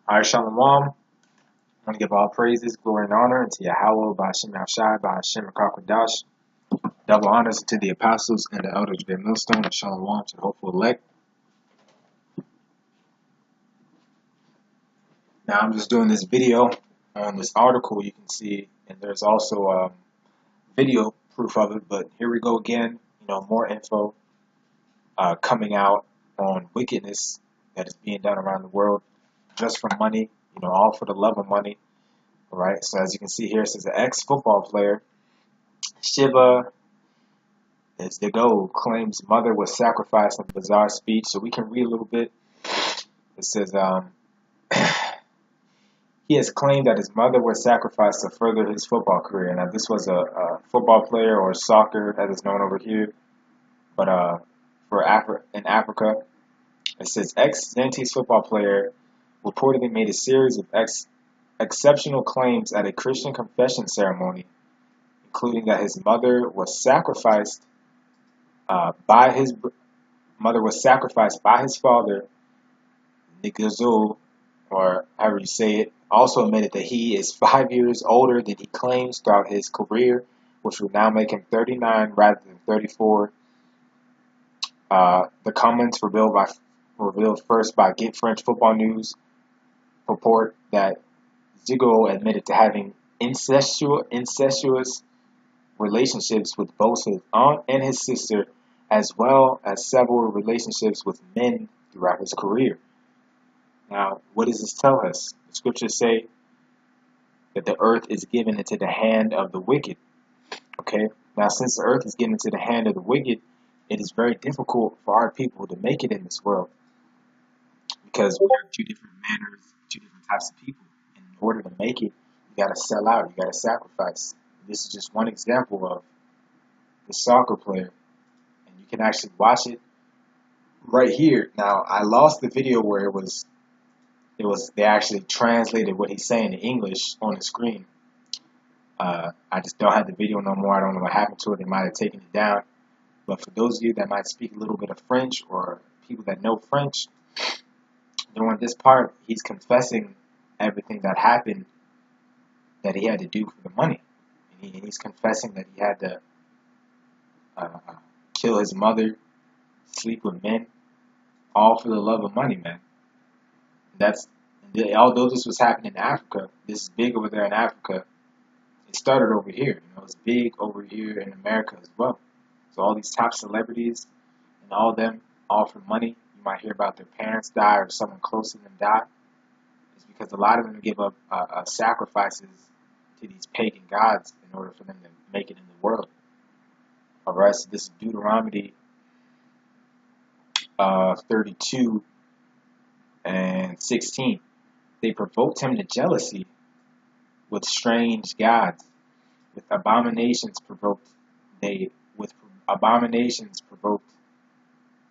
All right, Shalom. I want to give all praises, glory, and honor unto Yahweh, by Hashem Yahshai, by Hashem Kakwadash. Double honors to the apostles and the elders of their millstone, and Shalom to the hopeful elect. Now, I'm just doing this video on this article you can see, and there's also video proof of it, but here we go again. More info coming out on wickedness that is being done around the world just for money, all for the love of money. All right, so as you can see here, it says an ex-football player, Shiva is the goal, claims mother was sacrificed in bizarre speech. So we can read a little bit. It says he has claimed that his mother was sacrificed to further his football career. Now this was a football player, or soccer as it's known over here, but in Africa, it says ex-Zantes football player reportedly made a series of exceptional claims at a Christian confession ceremony, including that his mother was sacrificed by his father, Nigazul, or however you say it. Also admitted that he is 5 years older than he claims throughout his career, which would now make him 39 rather than 34. The comments revealed first by Get French Football News report that Zigo admitted to having incestuous relationships with both his aunt and his sister, as well as several relationships with men throughout his career. Now, what does this tell us? The scriptures say that the earth is given into the hand of the wicked. Okay? Now, since the earth is given into the hand of the wicked, it is very difficult for our people to make it in this world, because we are two different manners, two different types of people. And in order to make it, you got to sell out, you got to sacrifice. This is just one example of the soccer player, and you can actually watch it right here. Now, I lost the video where they actually translated what he's saying in English on the screen. I just don't have the video no more. I don't know what happened to it. They might have taken it down. But for those of you that might speak a little bit of French, or people that know French, during this part, he's confessing everything that happened that he had to do for the money. And he's confessing that he had to kill his mother, sleep with men, all for the love of money, man. Although this was happening in Africa, this is big over there in Africa. It started over here. It's big over here in America as well. So all these top celebrities and all of them, all for money. You might hear about their parents die or someone close to them die. It's because a lot of them give up sacrifices to these pagan gods in order for them to make it in the world. All right, so this is Deuteronomy 32 and 16. They provoked him to jealousy with strange gods. With abominations provoked they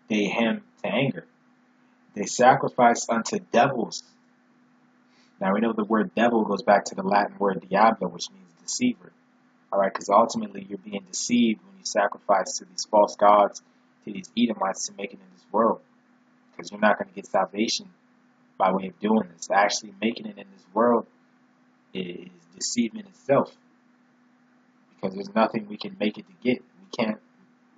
him to anger. They sacrificed unto devils. Now we know the word devil goes back to the Latin word diablo, which means deceiver. All right, because ultimately you're being deceived when you sacrifice to these false gods, to these Edomites, to make it in this world. Because you're not going to get salvation by way of doing this. Actually making it in this world is deceivement itself. Because there's nothing we can make it to get. We can't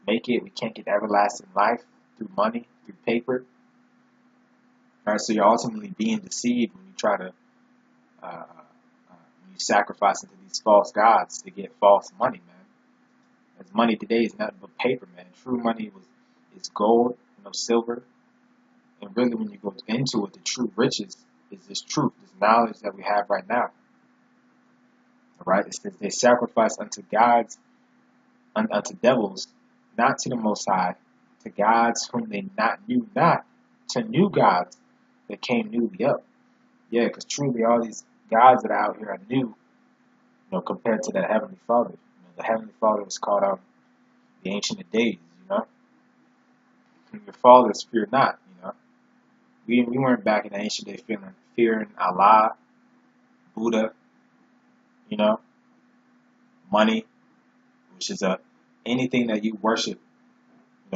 make it. We can't get everlasting life through money, through paper. All right, so you're ultimately being deceived when you try to when you sacrifice into these false gods to get false money, man. As money today is nothing but paper, man. True money is gold, silver. And really, when you go into it, the true riches is this truth, this knowledge that we have right now. All right, it says they sacrifice unto gods, unto devils, not to the Most High, to gods whom they knew not, to new gods that came newly up. Yeah, because truly all these gods that are out here are new, compared to the Heavenly Father. The Heavenly Father was called out the Ancient of Days, And your fathers fear not, We weren't back in the ancient day fearing Allah, Buddha, money, which is anything that you worship,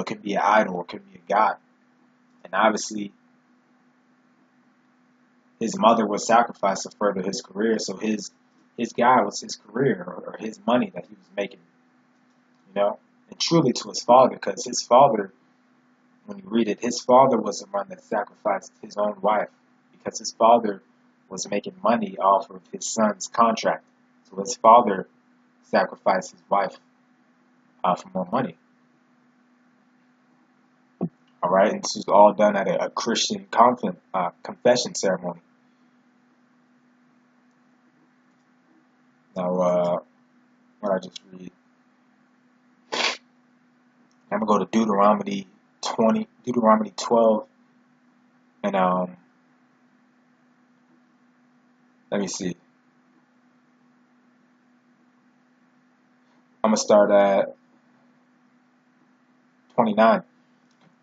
can be an idol or can be a god. And obviously, his mother was sacrificed to further his career. So his God was his career, or his money that he was making, and truly to his father, because his father, when you read it, his father was the one that sacrificed his own wife, because his father was making money off of his son's contract. So his father sacrificed his wife for more money. All right, and this was all done at a Christian confession ceremony. Now, what I just read, I'm gonna go to Deuteronomy 12, and let me see. I'm gonna start at 29.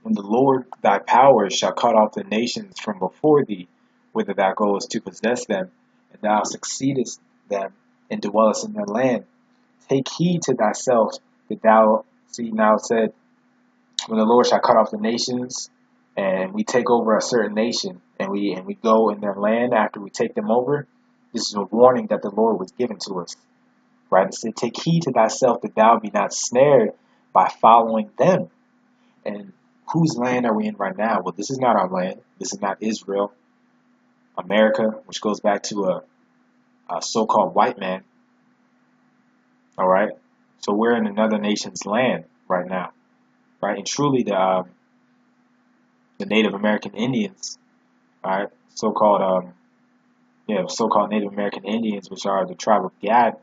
When the Lord thy power shall cut off the nations from before thee, whither thou goest to possess them, and thou succeedest them, and dwellest in their land, take heed to thyself that thou, see, now it said, when the Lord shall cut off the nations, and we take over a certain nation, and we go in their land after we take them over, this is a warning that the Lord was given to us. Right? It said, take heed to thyself that thou be not snared by following them. And whose land are we in right now? Well, this is not our land. This is not Israel, America, which goes back to a so-called white man. All right? So we're in another nation's land right now. Right? And truly the Native American Indians, all right, so-called Native American Indians, which are the tribe of Gad,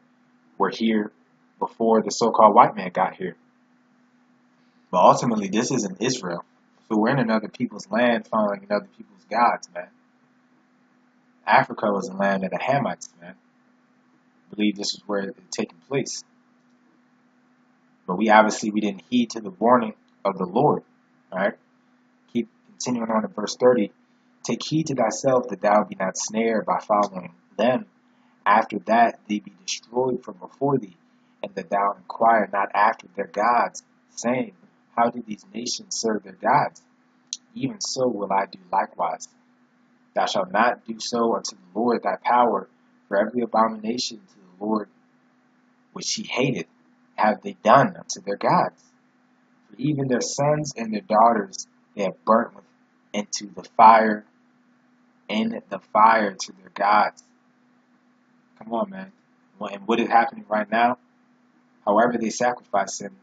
were here before the so-called white man got here. But ultimately, this isn't Israel. So we're in another people's land following another people's gods, man. Africa was the land of the Hamites, man. I believe this is where it had taken place. But we didn't heed to the warning of the Lord. All right? Keep continuing on to verse 30. Take heed to thyself that thou be not snared by following them. After that they be destroyed from before thee, and that thou inquire not after their gods, saying, how do these nations serve their gods? Even so will I do likewise. Thou shalt not do so unto the Lord thy power, for every abomination to the Lord which he hated have they done unto their gods. For even their sons and their daughters they have burnt into the fire, to their gods. Come on, man. And what is happening right now? However they sacrificed him,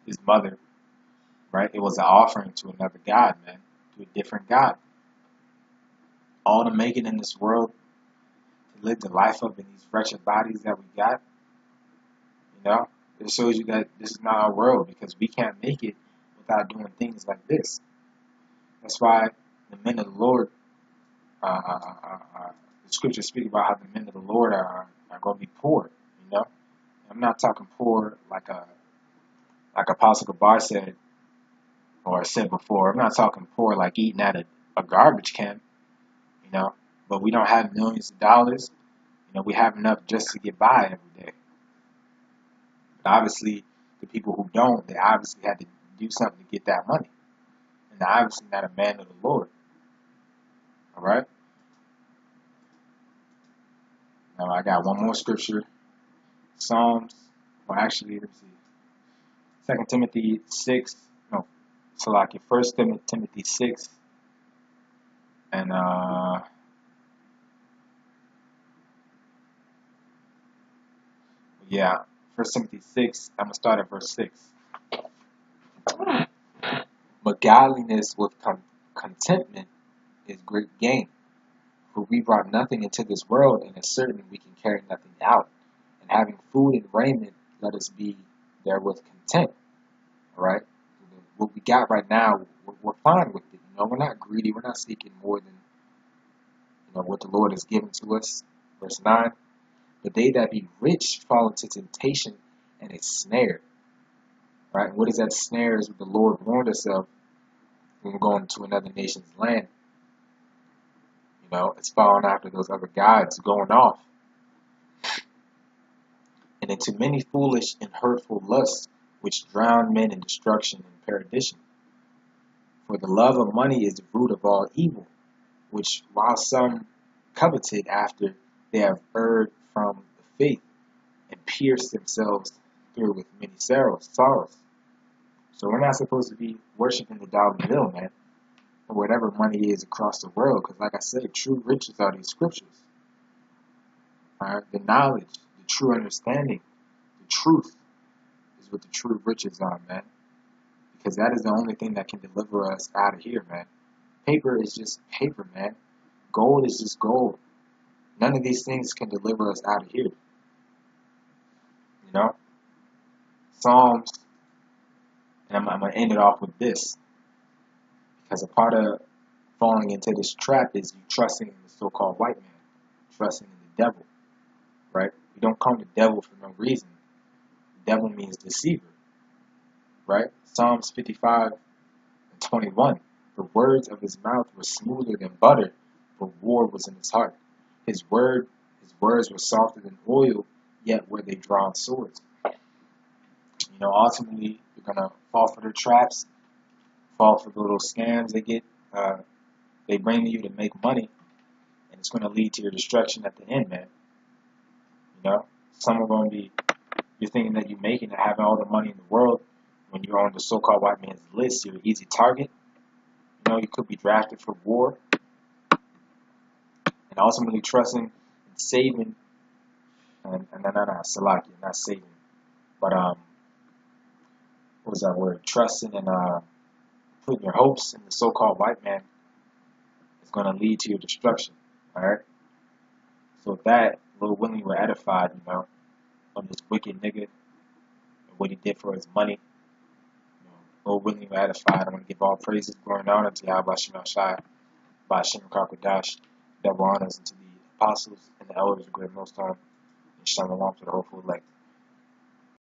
his mother, right? It was an offering to another god, man, to a different god. All to make it in this world, to live the life of in these wretched bodies that we got, it shows you that this is not our world, because we can't make it without doing things like this. That's why the men of the Lord, the scriptures speak about how the men of the Lord are going to be poor. I'm not talking poor like Apostle Gabar said, or said before. I'm not talking poor like eating at a garbage can, but we don't have millions of dollars. We have enough just to get by every day. But obviously, the people who don't, they obviously had to do something to get that money. And they're obviously not a man of the Lord. All right? Now, I got one more scripture. Psalms, well, actually, let's see. 2 Timothy 6, no, Salaki, 1 Timothy 6, and, yeah, 1 Timothy 6, I'm going to start at verse 6. But godliness with contentment is great gain. For we brought nothing into this world, and it's certain we can carry nothing out. And having food and raiment, let us be therewith content. All right? What we got right now, we're fine with it. We're not greedy. We're not seeking more than what the Lord has given to us. Verse 9. But they that be rich fall into temptation and a snare. Right? And what is that snare? Is what the Lord warned us of when we're going to another nation's land. It's following after those other gods, going off. And into many foolish and hurtful lusts, which drown men in destruction and perdition. For the love of money is the root of all evil, which while some coveted after they have erred from the faith and pierced themselves through with many sorrows. So we're not supposed to be worshiping the dollar bill, man, or whatever money is across the world, because like I said, true riches are these scriptures. All right? The knowledge, the true understanding, the truth is what the true riches are, man. Because that is the only thing that can deliver us out of here, man. Paper is just paper, man. Gold is just gold. None of these things can deliver us out of here. You know? Psalms, and I'm going to end it off with this. Because a part of falling into this trap is you trusting in the so-called white man. Trusting in the devil. Right? You don't call the devil for no reason. The devil means deceiver. Right? Psalms 55:21. The words of his mouth were smoother than butter, but war was in his heart. His words were softer than oil, yet were they drawn swords. You know, ultimately, you're gonna fall for their traps, fall for the little scams they bring to you to make money, and it's gonna lead to your destruction at the end, man. You know, some are gonna be, you're thinking that you're making and having all the money in the world. When you're on the so-called white man's list, you're an easy target. You know, you could be drafted for war, and ultimately trusting and saving, and Salaki, not saving, but what was that word? Trusting and putting your hopes in the so-called white man is going to lead to your destruction. All right. So with that, Lord willing, we're edified, you know, on this wicked nigga and what he did for his money. You know, Lord willing, we're edified. I'm going to give all praises, glory, and honor to Yahweh Shemel Shai, by Shem Kakadash, double honors to the apostles and the elders of great most high, and shalom to the hopeful elect.